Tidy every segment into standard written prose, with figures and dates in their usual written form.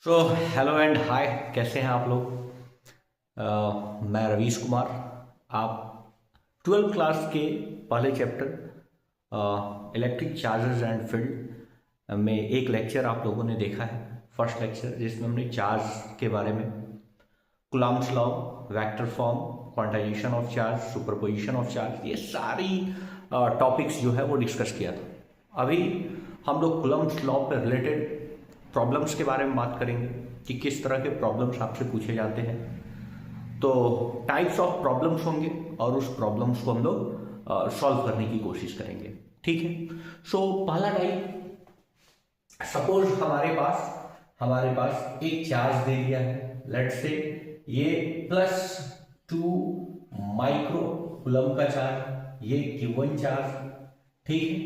So hello and hi, कैसे हैं आप लोग। मैं रवीश कुमार। आप 12th क्लास के पहले chapter electric charges and field में एक लेक्चर आप लोगों ने देखा है, फर्स्ट लेक्चर, जिसमें हमने चार्ज के बारे में, Coulomb's law, vector form, quantization of charge, superposition of charge, ये सारी टॉपिक्स जो है वो डिस्कस किया था। अभी हम लोग कूलम्ब्स लॉ पर रिलेटेड प्रॉब्लम्स के बारे में बात करेंगे कि किस तरह के प्रॉब्लम्स आपसे पूछे जाते हैं। तो टाइप्स ऑफ प्रॉब्लम्स होंगे और उस प्रॉब्लम्स को हम लोग सॉल्व करने की कोशिश करेंगे। ठीक है। सो पहला टाइप, सपोज हमारे पास एक चार्ज दे दिया है, लेट से ये +2 माइक्रो कूलम का चार्ज, ये गिवन चार्ज। ठीक है।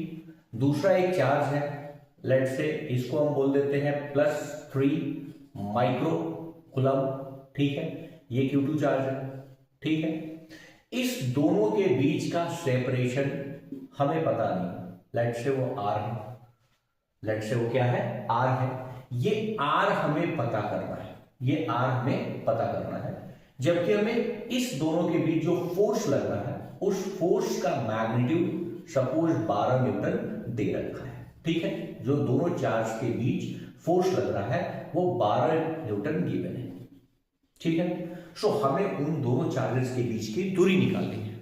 दूसरा एक चार्ज है, लेट से इसको हम बोल देते हैं +3 माइक्रो कूलम। ठीक है, ये Q2 चार्ज है। ठीक है। इस दोनों के बीच का सेपरेशन हमें पता नहीं, लेट से वो R है, लेट से वो क्या है, R है। ये R हमें पता करना है, ये R हमें पता करना है, जबकि हमें इस दोनों के बीच जो फोर्स लग रहा है उस फोर्स का मैग्नीट्यूड सपोज 12 न्यूटन दे रखा है। ठीक है, जो दोनों चार्ज के बीच फोर्स लग रहा है वो 12 न्यूटन गिवन है। ठीक है। सो हमें उन दोनों चार्जेस के बीच की दूरी निकालनी है।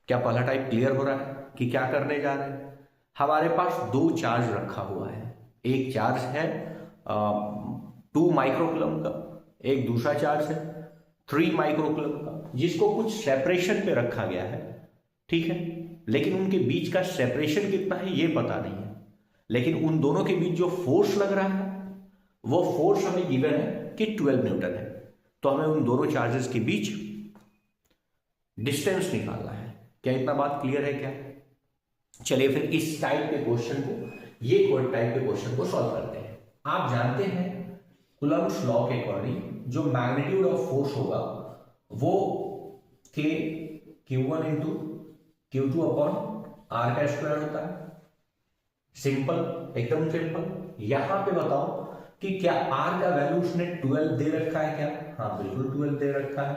क्या पहला टाइप क्लियर हो रहा है कि क्या करने जा रहे हैं। हमारे पास दो चार्ज रखा हुआ है, एक चार्ज है 2 माइक्रोकूलम का, एक दूसरा चार्ज है 3 माइक्रोकूलम का, जिसको कुछ सेपरेशन पे रखा गया है। ठीक है, लेकिन उनके बीच का सेपरेशन कितना है ये पता नहीं है। लेकिन उन दोनों के बीच जो फोर्स लग रहा है वो फोर्स हमें गिवन है कि 12 न्यूटन है। तो हमें उन दोनों चार्जेस के बीच डिस्टेंस निकालना है। क्या इतना बात क्लियर है क्या। चलिए फिर इस टाइप के क्वेश्चन को, ये टाइप के क्वेश्चन को सॉल्व करते हैं। आप जानते हैं कूलम्ब्स लॉ के अकॉर्डिंग जो मैग्नीट्यूड ऑफ फोर्स होगा वो K Q1 into Q2 upon R का स्क्वायर होता है। सिंपल, एकदम सिंपल। यहां पे बताओ कि क्या R का वैल्यू उसने 12 दे रखा है क्या। हाँ बिल्कुल 12 दे रखा है।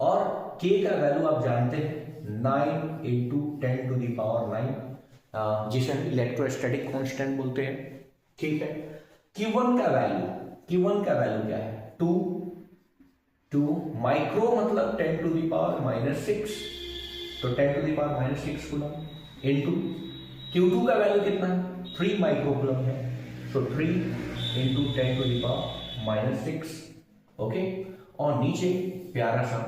और K का वैल्यू आप जानते हैं 9 इंटू 10⁹ जिसे हम इलेक्ट्रोस्टैटिक कांस्टेंट बोलते हैं। ठीक है। Q1 का वैल्यू क्या है, 2 माइक्रो मतलब 10⁻⁻6, तो 10⁻⁻6 कूलम इंटू Q2 का वैल्यू कितना है, 3 माइक्रोकूलम है, तो 3 इंटू 10⁻⁻6। ओके। और नीचे प्यारा सा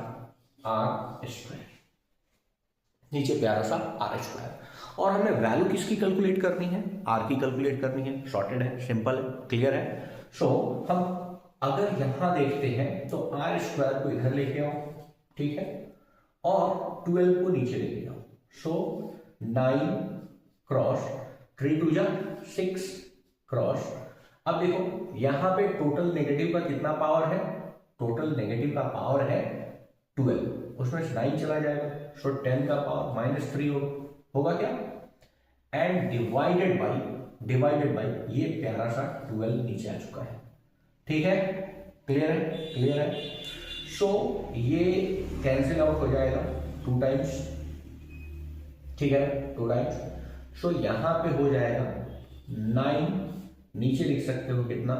R स्क्वायर, नीचे प्यारा सा R स्क्वायर। और हमें वैल्यू किसकी कैलकुलेट करनी है, R की कैलकुलेट करनी है। शॉर्टेड है, सिंपल है, क्लियर है। सो हम अगर यहां देखते हैं तो R स्क्वायर को इधर लेके आओ, ठीक है, और 12 को नीचे लेके आओ। सो 9 क्रॉस 3 2 जा 6 क्रॉस। अब देखो यहां पे टोटल नेगेटिव का कितना पावर है, टोटल नेगेटिव का पावर है 12, उसमें से 9 चला जाएगा, सो 10 का पावर -3 होगा क्या, एंड डिवाइडेड बाई ये प्यारा सा 12 नीचे आ चुका है। ठीक है, क्लियर है, क्लियर है। सो ये कैंसिल आउट हो जाएगा 2 टाइम्स, ठीक है, 2 टाइम्स। सो यहां पे हो जाएगा 9, नीचे लिख सकते हो कितना,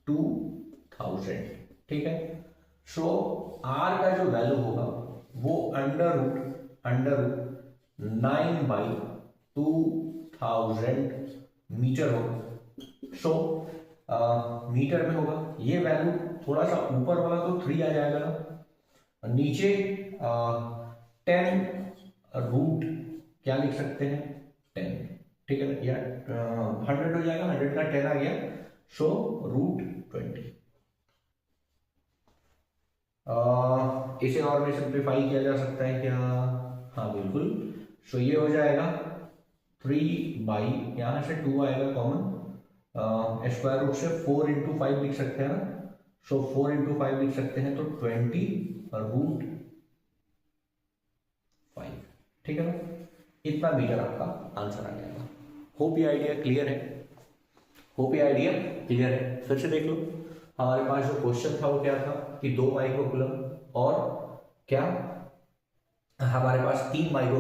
2000। ठीक है। सो R का जो वैल्यू होगा वो अंडर रूट 9/2000 मीटर होगा। सो मीटर में होगा ये वैल्यू, थोड़ा सा ऊपर वाला तो 3 आ जाएगा ना, नीचे 10 रूट क्या लिख सकते हैं, 10। ठीक है ना, या 100 हो जाएगा, 100 का 10 आ गया, सो √20। इसे और भी सिंप्लीफाई किया जा सकता है क्या, हाँ बिल्कुल। सो ये हो जाएगा 3 बाई, यहां से 2 आएगा कॉमन, स्क्वायर रूट से 4 इंटू 5 लिख सकते हैं ना, सो 4 इंटू 5 लिख सकते हैं, तो 20√5। ठीक है ना, इतना मीटर आपका आंसर आ जाएगा। होप ये आइडिया क्लियर है, होप ये आइडिया क्लियर है। फिर से देख लो, हमारे पास जो क्वेश्चन था वो क्या था कि 2 माइक्रो कूलम और क्या हमारे पास 3 माइक्रो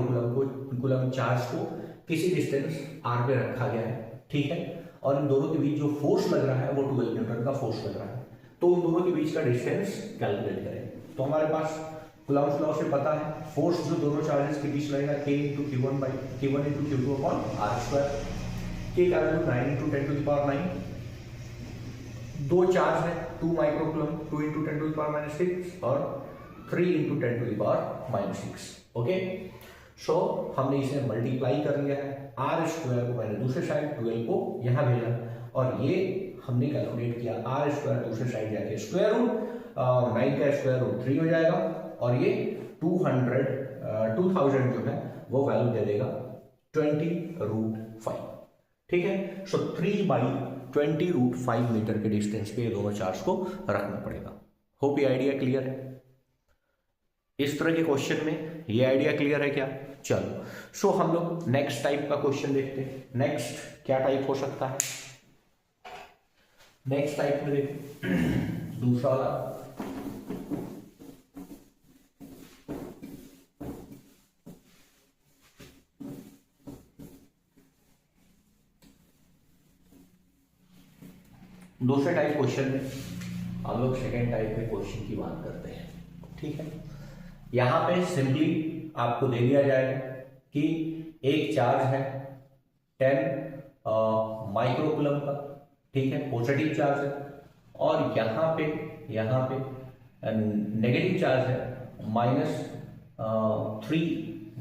कूलम चार्ज को किसी डिस्टेंस r पे रखा गया है, ठीक है, और इन दोनों के बीच जो फोर्स लग रहा है वो 12 न्यूटन का फोर्स लग रहा है। तो उन दोनों के बीच का डिस्टेंस कैलकुलेट करें। तो हमारे पास कूलम्ब्स लॉ से पता है फोर्स जो दोनों चार्जेस के बीच लगेगा K × Q1 × Q2 upon r²। K का वैल्यू 9 × 10⁹। दो चार्ज है 2 माइक्रो कूलम 2 × 10⁻⁶ और 3 × 10⁻�6। ओके, सो हमने इसे मल्टीप्लाई कर लिया है, r² को मैंने दूसरे साइड 12 को यहां भेजा और ये हमने कैलकुलेट किया r² दूसरे साइड जाके स्क्वायर रूट 9 का स्क्वायर रूट 3 हो जाएगा और ये 2000 जो है वो वैल्यू दे देगा 20√5। ठीक है, सो 3/20√5 मीटर के डिस्टेंस पे ये दोनों चार्ज को रखना पड़ेगा। होप ये आइडिया क्लियर है। इस तरह के क्वेश्चन में ये आइडिया क्लियर है क्या? चलो, सो हम लोग नेक्स्ट टाइप का क्वेश्चन देखते हैं। नेक्स्ट क्या टाइप हो सकता है? नेक्स्ट टाइप में देखो दूसरा वाला, दूसरे टाइप क्वेश्चन में हम लोग सेकेंड टाइप के क्वेश्चन की बात करते हैं। ठीक है, यहां पे सिंपली आपको दे दिया जाएगा कि एक चार्ज है 10 माइक्रोकूलम का, ठीक है, पॉजिटिव चार्ज है, और यहां पे नेगेटिव चार्ज है -3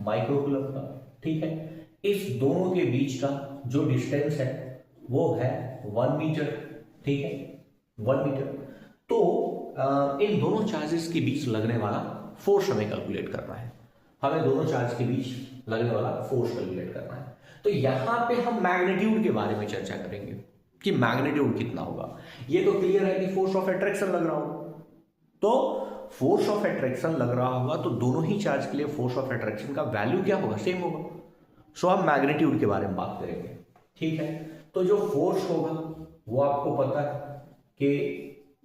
माइक्रोकूलम का। ठीक है, इस दोनों के बीच का जो डिस्टेंस है वो है 1 मीटर। ठीक है, 1 मीटर। तो इन दोनों चार्जेस के बीच लगने वाला फोर्स हमें कैलकुलेट करना है। हमें दोनों चार्ज के बीच लगने वाला फोर्स कैलकुलेट करना है। तो यहां पे हम मैग्नीट्यूड के बारे में चर्चा करेंगे कि मैग्नीट्यूड कितना होगा। ये तो क्लियर है कि फोर्स ऑफ अट्रैक्शन लग रहा होगा, तो फोर्स ऑफ अट्रैक्शन लग रहा होगा तो दोनों ही चार्ज के लिए फोर्स ऑफ अट्रैक्शन का वैल्यू क्या होगा? सेम होगा। सो हम मैग्नीट्यूड के बारे में बात करेंगे। ठीक है, तो जो फोर्स होगा वो आपको पता है कि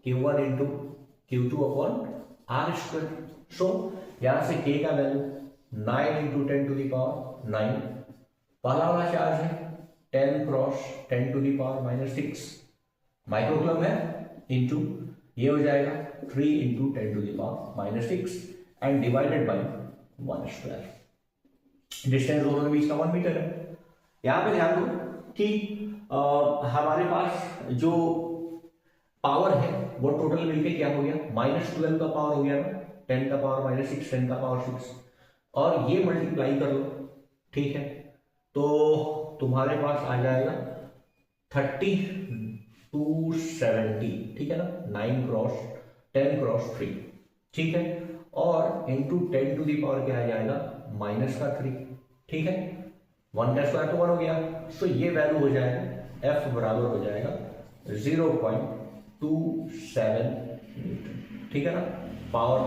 Q1 × Q2 अपॉन r²। सो यहां से K का वैल्यू 9 × 10⁹ पहला वाला चार्ज है 10 × 10⁻�6 माइक्रोकूलम है, इंटू ये हो जाएगा 3 × 10⁻�6 एंड डिवाइडेड बाय 1²। डिस्टेंस दोनों के बीच का 1 मीटर है। यहां पे ध्यान दो कि हमारे पास जो पावर है वो टोटल मिलके क्या हो गया? -12 का पावर हो गया ना, 10 का पावर -6, 10 का पावर 6, और ये मल्टीप्लाई कर लो। ठीक है, तो तुम्हारे पास आ जाएगा 3270। ठीक है ना, 9 × 10 × 3। ठीक है, और इंटू 10 टू दी पावर क्या आ जाएगा? -3। ठीक है, 1 का स्क्वायर तो 1 हो गया। सो ये वैल्यू हो जाएगा F बराबर हो जाएगा 0.27 न्यूटन। ठीक है ना, पावर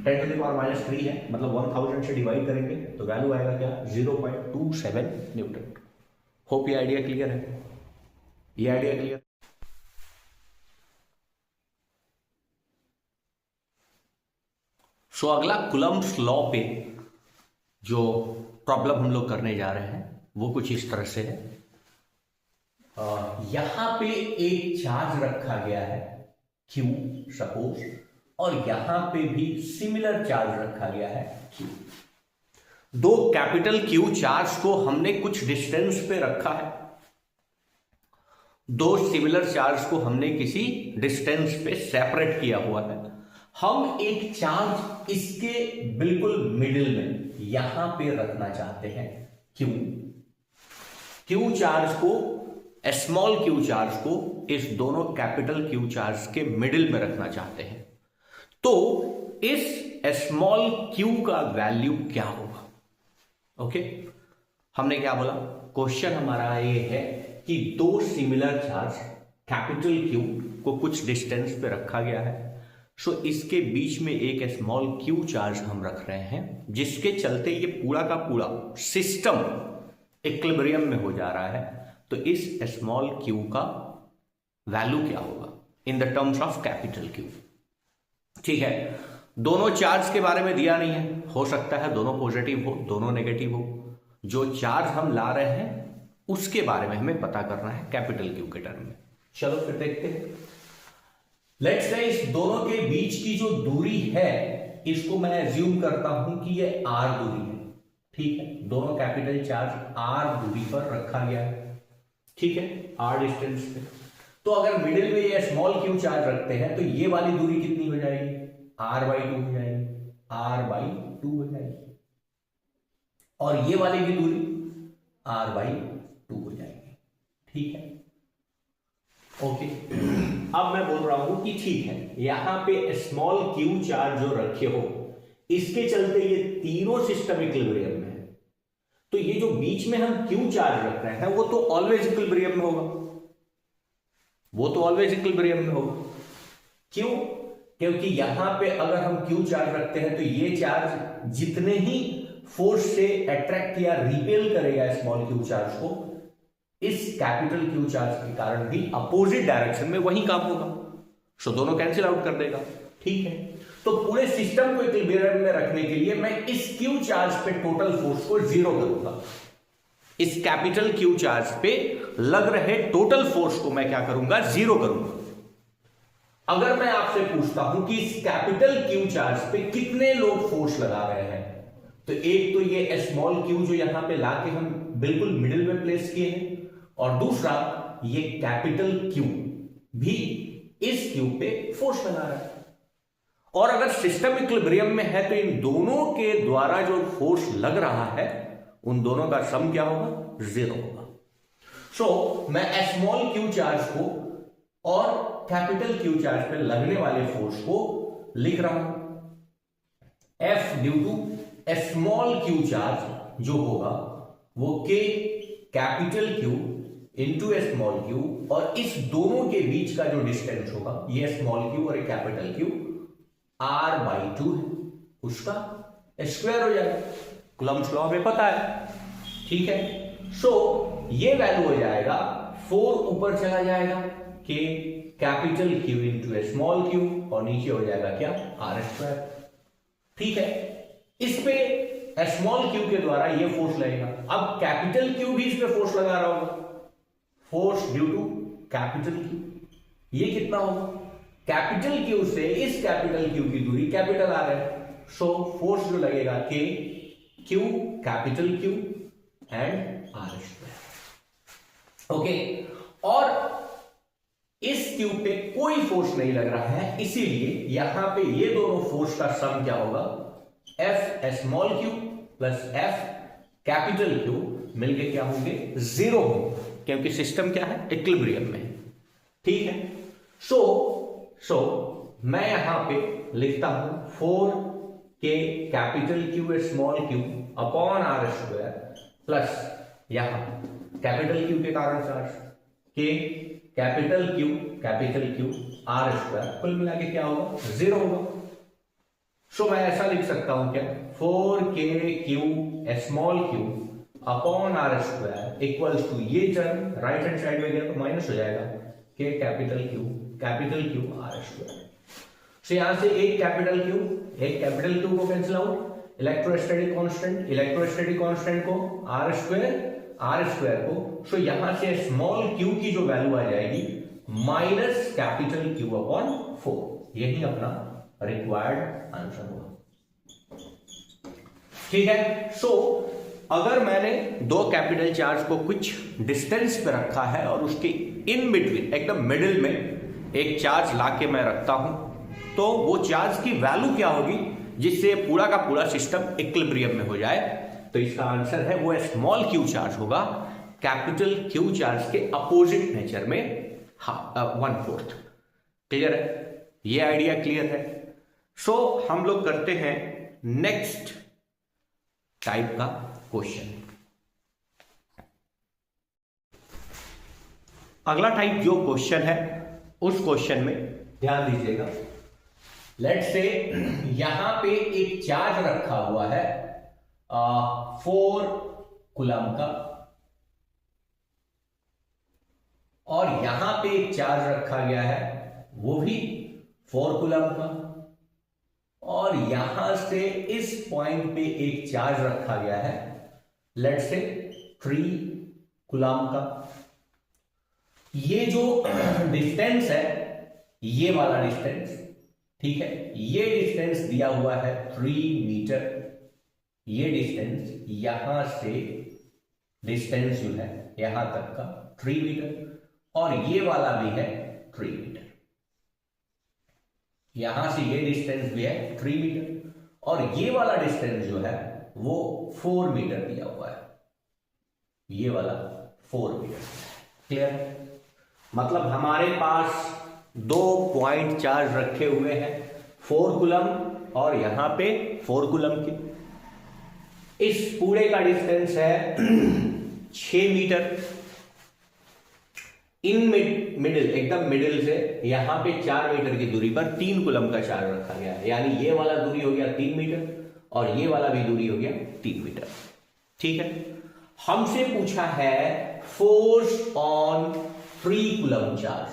10 टू द पावर -3 है, मतलब 1000 से डिवाइड करेंगे तो वैल्यू आएगा क्या? 0.27 न्यूटन। होप ये आइडिया क्लियर है। ये आइडिया क्लियर। सो अगला कूलम्ब्स लॉ पे जो प्रॉब्लम हम लोग करने जा रहे हैं वो कुछ इस तरह से है। यहां पे एक चार्ज रखा गया है Q सपोज, और यहां पे भी सिमिलर चार्ज रखा गया है Q। दो कैपिटल Q चार्ज को हमने कुछ डिस्टेंस पे रखा है, दो सिमिलर चार्ज को हमने किसी डिस्टेंस पे सेपरेट किया हुआ है। हम एक चार्ज इसके बिल्कुल मिडिल में यहां पे रखना चाहते हैं Q चार्ज को, स्मॉल Q चार्ज को इस दोनों कैपिटल Q चार्ज के मिडिल में रखना चाहते हैं। तो इस स्मॉल Q का वैल्यू क्या होगा? ओके, हमने क्या बोला? क्वेश्चन हमारा ये है कि दो सिमिलर चार्ज कैपिटल Q को कुछ डिस्टेंस पे रखा गया है। सो इसके बीच में एक स्मॉल Q चार्ज हम रख रहे हैं, जिसके चलते ये पूरा का पूरा सिस्टम इक्विलिब्रियम में हो जा रहा है। तो इस स्मॉल क्यू का वैल्यू क्या होगा in the terms of capital Q. ठीक है, दोनों चार्ज के बारे में दिया नहीं है, हो सकता है दोनों पॉजिटिव हो दोनों नेगेटिव हो, जो चार्ज हम ला रहे हैं उसके बारे में हमें पता करना है कैपिटल क्यू के टर्म में। चलो फिर देखते हैं। लेट्स से इस दोनों के बीच की जो दूरी है इसको मैं एज्यूम करता हूं कि ये r दूरी है। ठीक है, दोनों कैपिटल चार्ज r दूरी पर रखा गया है। ठीक है, r डिस्टेंस पे। तो अगर मिडिल में ये स्मॉल क्यू चार्ज रखते हैं तो ये वाली दूरी कितनी हो जाएगी, r/2 हो जाएगी, r/2 हो जाएगी, और ये वाली भी दूरी r/2 हो जाएगी। ठीक है, ओके। अब मैं बोल रहा हूं कि ठीक है, यहां पे स्मॉल क्यू चार्ज जो रखे हो इसके चलते ये तीनों सिस्टम इक्विलिब्रियम में है, तो ये जो बीच में हम क्यू चार्ज रख रहे हैं वो तो ऑलवेज इक्विलिब्रियम में होगा, वो तो ऑलवेज इक्विलिब्रियम में होगा। क्यों? क्योंकि यहां पे अगर हम क्यू चार्ज रखते हैं तो ये चार्ज जितने ही फोर्स से अट्रैक्ट या रिपेल करेगा स्मॉल क्यू चार्ज को, इस कैपिटल क्यू चार्ज के कारण भी अपोजिट डायरेक्शन में वही काम होगा, सो दोनों कैंसिल आउट कर देगा। ठीक है, तो पूरे सिस्टम को इक्विलिब्रियम में रखने के लिए मैं इस क्यू चार्ज पे टोटल फोर्स को जीरो करूंगा। इस कैपिटल क्यू चार्ज पे लग रहे टोटल फोर्स को मैं क्या करूंगा, जीरो करूंगा। अगर मैं आपसे पूछता हूं कि इस कैपिटल क्यू चार्ज पे कितने लोग फोर्स लगा रहे हैं, तो एक तो ये स्मॉल क्यू जो यहां पे लाके हम बिल्कुल मिडिल में प्लेस किए हैं, और दूसरा ये कैपिटल क्यू भी इस क्यू पे फोर्स लगा रहा है। और अगर सिस्टम इक्विलिब्रियम में है तो इन दोनों के द्वारा जो फोर्स लग रहा है उन दोनों का सम क्या होगा, जीरो होगा। सो मैं स्मॉल क्यू चार्ज को और कैपिटल क्यू चार्ज पे लगने वाले फोर्स को लिख रहा हूं F due to small Q charge जो होगा वो K capital Q into small Q, और इस दोनों के बीच का जो डिस्टेंस होगा ये स्मॉल क्यू और कैपिटल क्यू r/2 है, उसका स्क्वायर हो जाएगा। कूलम्ब्स लॉ में पता है। ठीक है, सो ये वैल्यू हो जाएगा 4 ऊपर चला जाएगा K capital Q into small Q, और नीचे हो जाएगा क्या, r²। ठीक है, इस पे स्मॉल क्यू के द्वारा ये फोर्स लगेगा। अब कैपिटल क्यू भी इस पे फोर्स लगा रहा होगा, force due to capital Q. ये कितना होगा, कैपिटल क्यू से इस कैपिटल क्यू की दूरी कैपिटल आ रहा है, सो फोर्स जो लगेगा K Q capital Q and r²। Okay, और इस क्यू पे कोई फोर्स नहीं लग रहा है, इसीलिए यहां पे ये दोनों फोर्स का सम क्या होगा, F small Q plus F capital Q मिलके क्या होंगे, जीरो होंगे, क्योंकि सिस्टम क्या है, इक्विलिब्रियम में। ठीक है, सो मैं यहां पे लिखता हूं 4K capital Q small Q upon r² plus यहां कैपिटल क्यू के कारण charge K capital Q r², कुल मिला के क्या होगा, जीरो होगा। सो मैं ऐसा लिख सकता हूं क्या, 4K small Q upon r² equals to ये टर्म राइट हैंड साइड में गया तो माइनस हो जाएगा, K कैपिटल क्यू r²। सो यहां से एक कैपिटल क्यू को कैंसिल आउट, इलेक्ट्रोस्टैटिक कांस्टेंट को r² को, सो यहां से स्मॉल क्यू की जो वैल्यू आ जाएगी माइनस कैपिटल क्यू अपॉन 4। यही अपना रिक्वायर्ड आंसर होगा। ठीक है, सो अगर मैंने दो कैपिटल चार्ज को कुछ डिस्टेंस पे रखा है और उसके इन बिटवीन एकदम मिडिल में एक चार्ज लाके मैं रखता हूं, तो वो चार्ज की वैल्यू क्या होगी जिससे पूरा का पूरा सिस्टम इक्विलिब्रियम में हो जाए, तो इसका आंसर है वो स्मॉल क्यू चार्ज होगा कैपिटल क्यू चार्ज के अपोजिट नेचर में 1/4। क्लियर है, ये आइडिया क्लियर है। सो हम लोग करते हैं नेक्स्ट टाइप का क्वेश्चन। अगला टाइप जो क्वेश्चन है उस क्वेश्चन में ध्यान दीजिएगा। लेट्स से यहां पे एक चार्ज रखा हुआ है 4 कूलम का, और यहां पे एक चार्ज रखा गया है, वो भी 4 कूलम का, और यहां से इस पॉइंट पे एक चार्ज रखा गया है, लेट्स से 3 कूलम का। ये जो डिस्टेंस है, ये वाला डिस्टेंस, ठीक है, ये डिस्टेंस दिया हुआ है 3 मीटर। ये डिस्टेंस यहां से डिस्टेंस जो है यहां तक का 3 मीटर, और ये वाला भी है 3 मीटर। यहां से ये डिस्टेंस भी है 3 मीटर, और ये वाला डिस्टेंस जो है वो 4 मीटर दिया हुआ है, ये वाला 4 मीटर। क्लियर? मतलब हमारे पास 2 पॉइंट चार्ज रखे हुए हैं, 4 कूलम और यहां पे 4 कूलम की। इस पूरे का डिस्टेंस है 6 मीटर। इन मिडिल, एकदम मिडिल से यहां पे 4 मीटर की दूरी पर 3 कूलम का चार्ज रखा गया है, यानी ये वाला दूरी हो गया 3 मीटर और ये वाला भी दूरी हो गया 3 मीटर। ठीक है, हमसे पूछा है force on 3 coulomb charge,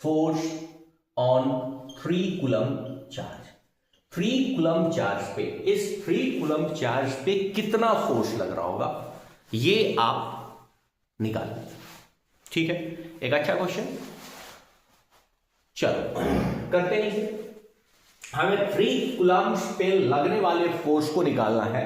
force on 3 coulomb charge. 3 coulomb charge पे, इस 3 कूलम चार्ज पे कितना फोर्स लग रहा होगा, ये आप निकालें। ठीक है, एक अच्छा क्वेश्चन। चलो करते हैं इसे। हमें 3 कूलम्स पे लगने वाले फोर्स को निकालना है,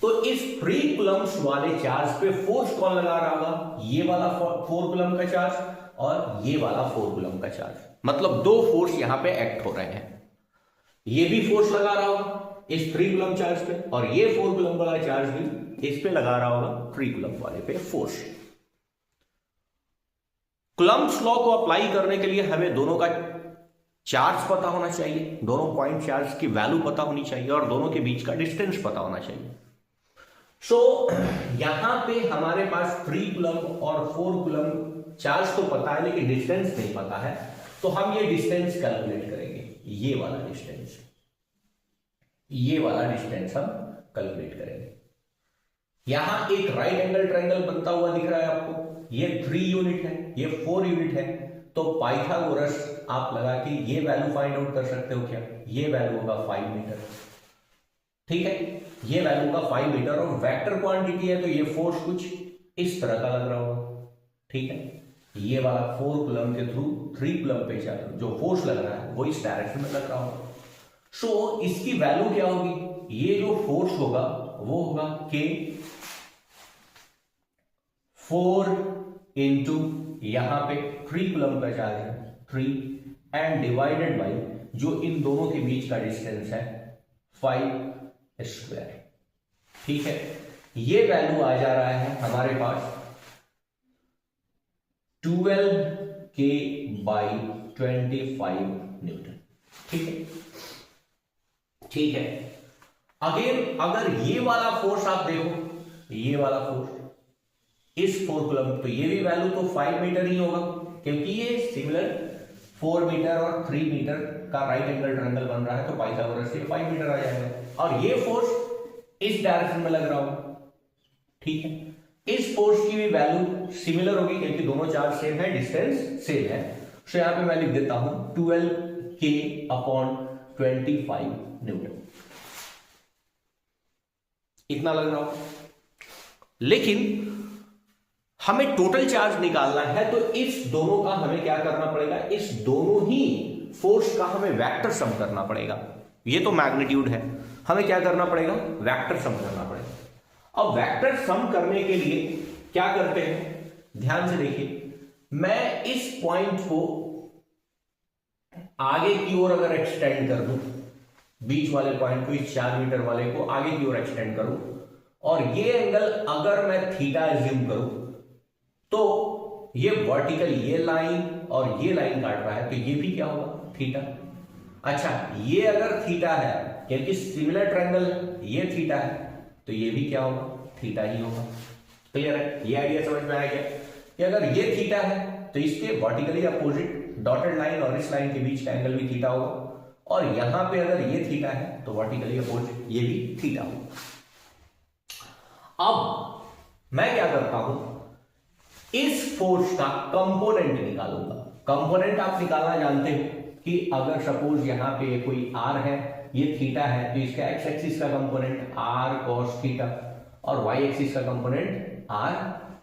तो इस 3 कूलम्स वाले चार्ज पे फोर्स कौन लगा रहा होगा, ये वाला 4 कूलम का चार्ज और ये वाला 4 कूलम का चार्ज। मतलब 2 फोर्स यहां पे एक्ट हो रहे हैं। ये भी फोर्स लगा रहा होगा इस 3 कूलम चार्ज पे, और ये 4 कूलम वाला चार्ज भी इस पे लगा रहा होगा 3 कूलम वाले पे फोर्स। कूलम्स लॉ को अप्लाई करने के लिए हमें दोनों का चार्ज पता होना चाहिए, दोनों पॉइंट चार्ज की वैल्यू पता होनी चाहिए, और दोनों के बीच का डिस्टेंस पता होना चाहिए। सो यहां पे हमारे पास 3 कूलम और 4 कूलम चार्ज तो पता है, लेकिन डिस्टेंस नहीं पता है, तो हम ये डिस्टेंस कैलकुलेट करेंगे। ये वाला डिस्टेंस, ये वाला डिस्टेंस हम कैलकुलेट करेंगे। यहां एक राइट एंगल ट्रायंगल बनता हुआ दिख रहा है आपको, ये 3 यूनिट है, ये 4 यूनिट है, तो पाइथागोरस आप लगा के ये वैल्यू फाइंड आउट कर सकते हो। क्या ये वैल्यू होगा 5 मीटर। ठीक है, ये वैल्यू का 5 मीटर, और वेक्टर क्वांटिटी है तो ये फोर्स कुछ इस तरह का लग रहा होगा। ठीक है, ये वाला 4 कूलम के थ्रू 3 कूलम पे चार्ज जो फोर्स लग रहा है वो इस डायरेक्शन में लग रहा होगा। सो इसकी वैल्यू क्या होगी, ये जो फोर्स होगा वो होगा K 4 इंटू यहां पे 3 कूलम का चार्ज है 3, एंड डिवाइडेड बाई जो इन दोनों के बीच का डिस्टेंस है 5 स्क्वायर। ठीक है, ये वैल्यू आ जा रहा है हमारे पास 12K बाई 25 न्यूटन। ठीक है, ठीक है। अगेन अगर ये वाला फोर्स आप देखो, ये वाला फोर्स इस 4 कूलम, तो ये भी वैल्यू तो 5 मीटर ही होगा, क्योंकि ये सिमिलर 4 मीटर और 3 मीटर का राइट एंगल ट्रायंगल बन रहा है, तो पाइथागोरस से 5 मीटर आ जाएगा, और ये फोर्स इस डायरेक्शन में लग रहा होगा। ठीक है, इस फोर्स की भी वैल्यू सिमिलर होगी, क्योंकि दोनों चार्ज सेम है, डिस्टेंस सेम है। सो यहां पे मैं लिख देता हूं 12K अपॉन 25 न्यूटन, इतना लग रहा होगा। लेकिन हमें टोटल चार्ज निकालना है, तो इस दोनों का हमें क्या करना पड़ेगा, इस दोनों ही फोर्स का हमें वेक्टर सम करना पड़ेगा। ये तो मैग्नीट्यूड है, हमें क्या करना पड़ेगा, वेक्टर सम करना पड़ेगा। अब वेक्टर सम करने के लिए क्या करते हैं, ध्यान से देखिए, मैं इस पॉइंट को आगे की ओर अगर एक्सटेंड कर दूं, बीच वाले पॉइंट को, इस 4 मीटर वाले को आगे की ओर एक्सटेंड करूं, और ये एंगल अगर मैं थीटा एज्यूम करूं, तो ये वर्टिकल ये लाइन और ये लाइन काट रहा है, तो ये भी क्या होगा, थीटा। अच्छा, ये अगर थीटा है, क्योंकि सिमिलर ट्रायंगल ये थीटा है, तो ये भी क्या होगा, थीटा ही होगा। क्लियर है, ये आइडिया समझ में आया क्या, कि अगर ये थीटा है तो इसके वर्टिकली अपोजिट डॉटेड लाइन और इस लाइन के बीच का एंगल भी थीटा होगा, और यहां पे अगर ये थीटा है तो वर्टिकली अपोजिट ये भी थीटा होगा। अब मैं क्या करता हूं, इस फोर्स का कंपोनेंट निकालूंगा। कंपोनेंट आप निकालना जानते हो कि अगर सपोज यहां पे कोई आर है, ये थीटा है, तो इसका एक्स एक्सिस का कंपोनेंट आर कॉस थीटा और वाई एक्सिस का कंपोनेंट आर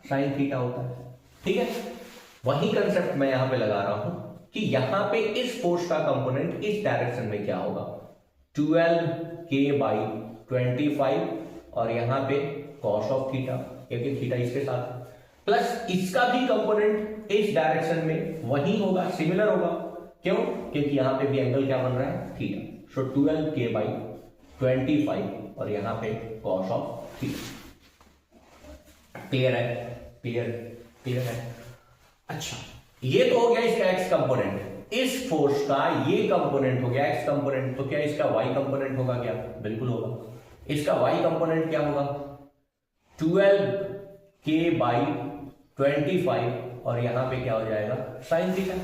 साइन थीटा होता है। ठीक है, वही कंसेप्ट मैं यहां पे लगा रहा हूं कि यहां पे इस फोर्स का कंपोनेंट इस डायरेक्शन में क्या होगा, 12k/25 और यहां पे कॉस ऑफ थीटा, क्योंकि थीटा इसके साथ प्लस इसका भी कंपोनेंट इस डायरेक्शन में वही होगा, सिमिलर होगा। क्यों? क्योंकि यहां पे भी एंगल क्या बन रहा है, थीटा। सो 12k/25 और यहां पे कॉस ऑफ थीटा। क्लियर है? क्लियर है। अच्छा, ये तो हो गया इसका एक्स कंपोनेंट। इस फोर्स का ये कंपोनेंट हो गया एक्स कंपोनेंट, तो क्या इसका वाई कंपोनेंट होगा क्या? बिल्कुल होगा। इसका वाई कंपोनेंट क्या होगा, 12k/25 और यहां पे क्या हो जाएगा, साइन थीटा।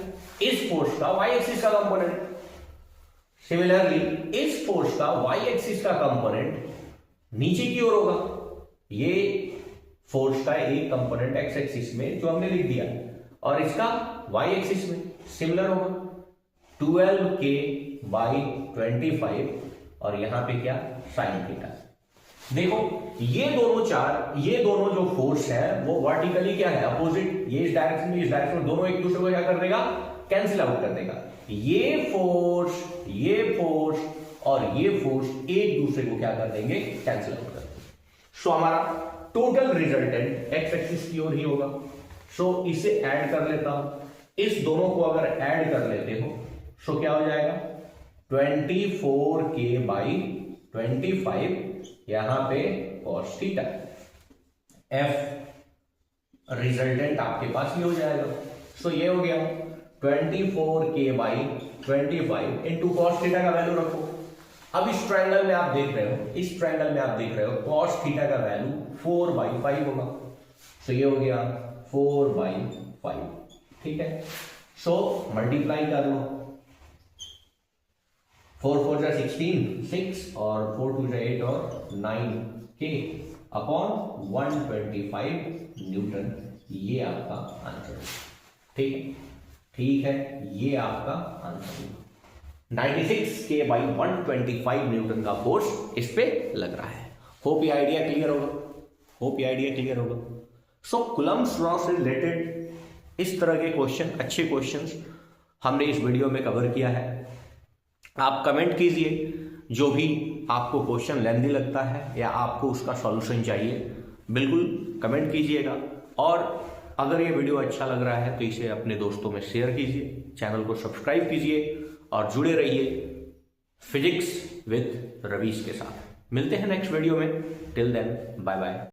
इस फोर्स का वाई एक्सिस का कंपोनेंट। सिमिलरली इस फोर्स का वाई एक्सिस का कंपोनेंट नीचे की ओर होगा। ये फोर्स का एक कंपोनेंट एक्स एक्सिस में जो हमने लिख दिया, और इसका वाई एक्सिस में सिमिलर होगा, 12k/25 और यहां पे क्या, साइन थीटा। देखो ये दोनों जो फोर्स है वो वर्टिकली क्या है, अपोजिट। ये इस डायरेक्शन में, इस डायरेक्शन में, दोनों एक दूसरे को क्या कर देगा, कैंसिल आउट कर देगा। ये फोर्स और ये फोर्स एक दूसरे को क्या कर देंगे, कैंसिल आउट कर देंगे। सो हमारा टोटल रिजल्टेंट एक्स एक्सिस की ओर ही होगा। सो इसे ऐड कर लेता हूं। इस दोनों को अगर ऐड कर लेते हो सो क्या हो जाएगा, 24k/25 यहां पे cos थीटा। एफ रिजल्टेंट आपके पास ही हो जाएगा। सो ये हो गया 24k/25 इंटू cos थीटा का वैल्यू रखो। अब इस ट्रायंगल में आप देख रहे हो cos थीटा का वैल्यू 4/5 होगा। सो ये हो गया 4/5। ठीक है, सो मल्टीप्लाई कर लो, 4 4 16, 6 और 4 2 8 और 9k अपॉन 125 न्यूटन। ये आपका आंसर है। ठीक है, ये आपका आंसर है। 96k/125 न्यूटन का फोर्स इस पे लग रहा है। होप ये आइडिया क्लियर होगा। सो कूलम्ब्स लॉ से रिलेटेड इस तरह के क्वेश्चन, अच्छे क्वेश्चंस हमने इस वीडियो में कवर किया है। आप कमेंट कीजिए जो भी आपको क्वेश्चन लेंथी लगता है या आपको उसका सॉल्यूशन चाहिए, बिल्कुल कमेंट कीजिएगा। और अगर ये वीडियो अच्छा लग रहा है तो इसे अपने दोस्तों में शेयर कीजिए, चैनल को सब्सक्राइब कीजिए और जुड़े रहिए फिजिक्स विद रवीश के साथ। मिलते हैं नेक्स्ट वीडियो में। Till then bye bye.